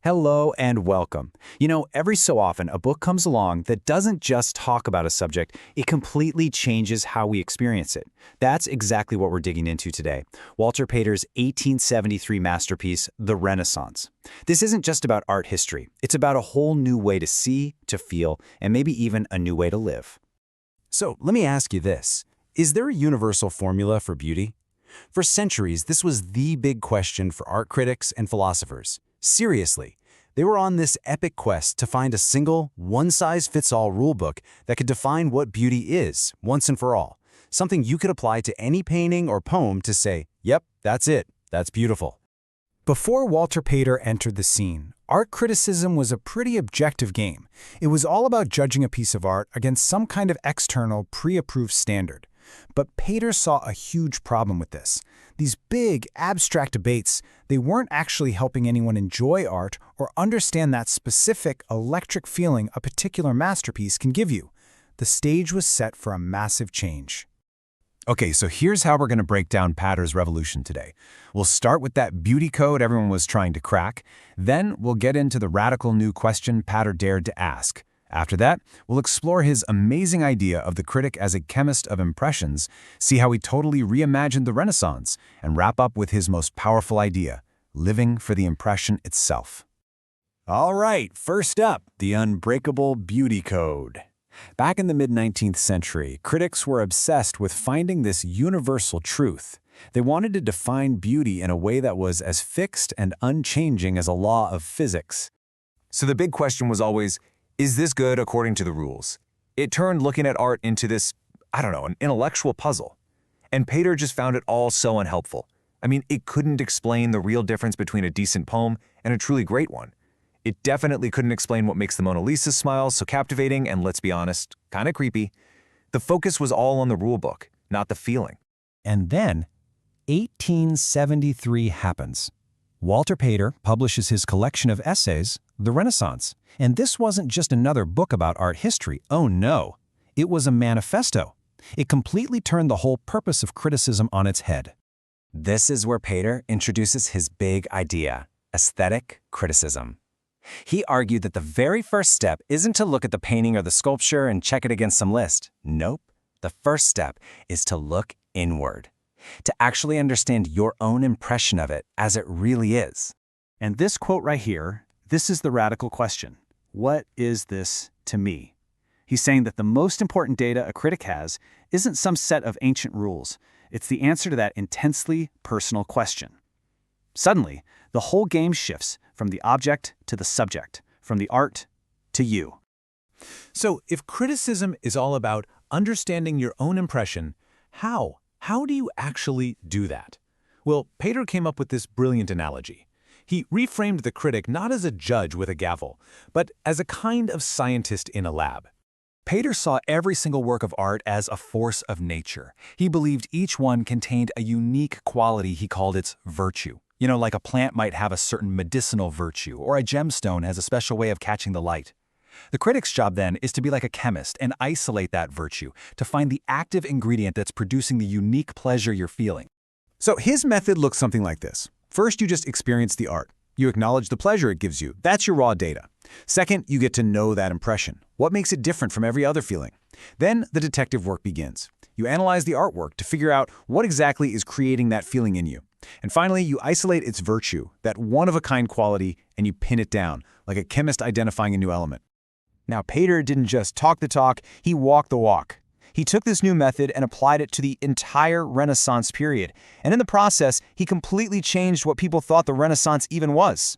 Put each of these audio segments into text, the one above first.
Hello and welcome. Every so often, a book comes along that doesn't just talk about a subject, it completely changes how we experience it. That's exactly what we're digging into today. Walter Pater's 1873 masterpiece, The Renaissance. This isn't just about art history, it's about a whole new way to see, to feel, and maybe even a new way to live. So let me ask you this. Is there a universal formula for beauty? For centuries, this was the big question for art critics and philosophers. Seriously, they were on this epic quest to find a single, one-size-fits-all rulebook that could define what beauty is, once and for all. Something you could apply to any painting or poem to say, yep, that's it, that's beautiful. Before Walter Pater entered the scene, art criticism was a pretty objective game. It was all about judging a piece of art against some kind of external, pre-approved standard. But Pater saw a huge problem with this. These big, abstract debates, they weren't actually helping anyone enjoy art or understand that specific, electric feeling a particular masterpiece can give you. The stage was set for a massive change. Okay, so here's how we're going to break down Pater's revolution today. We'll start with that beauty code everyone was trying to crack. Then we'll get into the radical new question Pater dared to ask. After that, we'll explore his amazing idea of the critic as a chemist of impressions, see how he totally reimagined the Renaissance, and wrap up with his most powerful idea, living for the impression itself. All right, first up, the unbreakable beauty code. Back in the mid-19th century, critics were obsessed with finding this universal truth. They wanted to define beauty in a way that was as fixed and unchanging as a law of physics. So the big question was always, is this good according to the rules? It turned looking at art into this, an intellectual puzzle. And Pater just found it all so unhelpful. It couldn't explain the real difference between a decent poem and a truly great one. It definitely couldn't explain what makes the Mona Lisa smile so captivating and, let's be honest, kind of creepy. The focus was all on the rulebook, not the feeling. And then, 1873 happens. Walter Pater publishes his collection of essays, The Renaissance. And this wasn't just another book about art history. Oh no, it was a manifesto. It completely turned the whole purpose of criticism on its head. This is where Pater introduces his big idea, aesthetic criticism. He argued that the very first step isn't to look at the painting or the sculpture and check it against some list. Nope. The first step is to look inward, to actually understand your own impression of it as it really is. And this quote right here, this is the radical question. What is this to me? He's saying that the most important data a critic has isn't some set of ancient rules. It's the answer to that intensely personal question. Suddenly, the whole game shifts from the object to the subject, from the art to you. So if criticism is all about understanding your own impression, how do you actually do that? Well, Pater came up with this brilliant analogy. He reframed the critic not as a judge with a gavel, but as a kind of scientist in a lab. Pater saw every single work of art as a force of nature. He believed each one contained a unique quality he called its virtue. Like a plant might have a certain medicinal virtue, or a gemstone has a special way of catching the light. The critic's job then is to be like a chemist and isolate that virtue, to find the active ingredient that's producing the unique pleasure you're feeling. So his method looks something like this. First, you just experience the art. You acknowledge the pleasure it gives you. That's your raw data. Second, you get to know that impression. What makes it different from every other feeling? Then the detective work begins. You analyze the artwork to figure out what exactly is creating that feeling in you. And finally, you isolate its virtue, that one-of-a-kind quality, and you pin it down, like a chemist identifying a new element. Now, Pater didn't just talk the talk, he walked the walk. He took this new method and applied it to the entire Renaissance period. And in the process, he completely changed what people thought the Renaissance even was.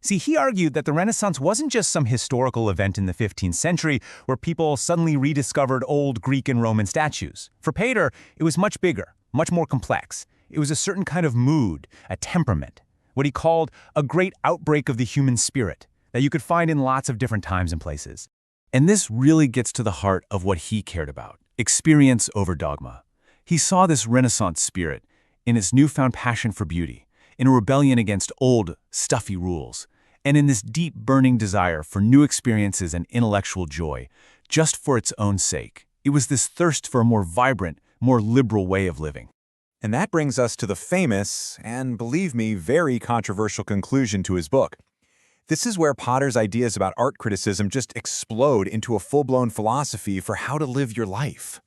See, he argued that the Renaissance wasn't just some historical event in the 15th century where people suddenly rediscovered old Greek and Roman statues. For Pater, it was much bigger, much more complex. It was a certain kind of mood, a temperament, what he called a great outbreak of the human spirit that you could find in lots of different times and places. And this really gets to the heart of what he cared about. Experience over dogma. He saw this Renaissance spirit in his newfound passion for beauty, in a rebellion against old, stuffy rules, and in this deep, burning desire for new experiences and intellectual joy, just for its own sake. It was this thirst for a more vibrant, more liberal way of living. And that brings us to the famous, and believe me, very controversial conclusion to his book. This is where Potter's ideas about art criticism just explode into a full-blown philosophy for how to live your life.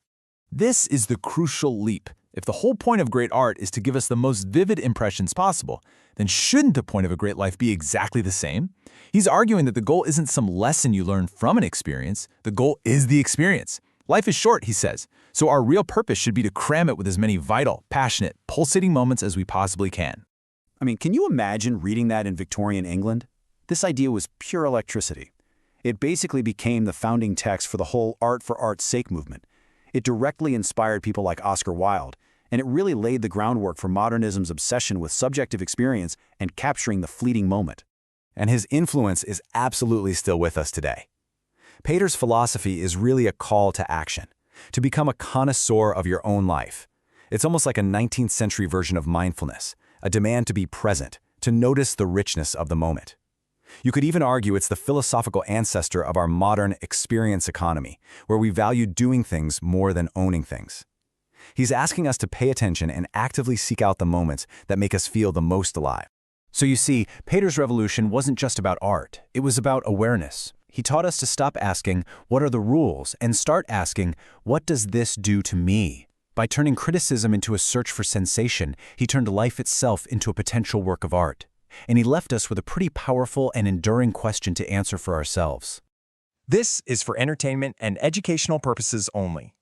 This is the crucial leap. If the whole point of great art is to give us the most vivid impressions possible, then shouldn't the point of a great life be exactly the same? He's arguing that the goal isn't some lesson you learn from an experience. The goal is the experience. Life is short, he says, so our real purpose should be to cram it with as many vital, passionate, pulsating moments as we possibly can. I mean, can you imagine reading that in Victorian England? This idea was pure electricity. It basically became the founding text for the whole art for art's sake movement. It directly inspired people like Oscar Wilde, and it really laid the groundwork for modernism's obsession with subjective experience and capturing the fleeting moment. And his influence is absolutely still with us today. Pater's philosophy is really a call to action, to become a connoisseur of your own life. It's almost like a 19th century version of mindfulness, a demand to be present, to notice the richness of the moment. You could even argue it's the philosophical ancestor of our modern experience economy, where we value doing things more than owning things. He's asking us to pay attention and actively seek out the moments that make us feel the most alive. So you see, Pater's revolution wasn't just about art, it was about awareness. He taught us to stop asking, what are the rules, and start asking, what does this do to me? By turning criticism into a search for sensation, he turned life itself into a potential work of art. And he left us with a pretty powerful and enduring question to answer for ourselves. This is for entertainment and educational purposes only.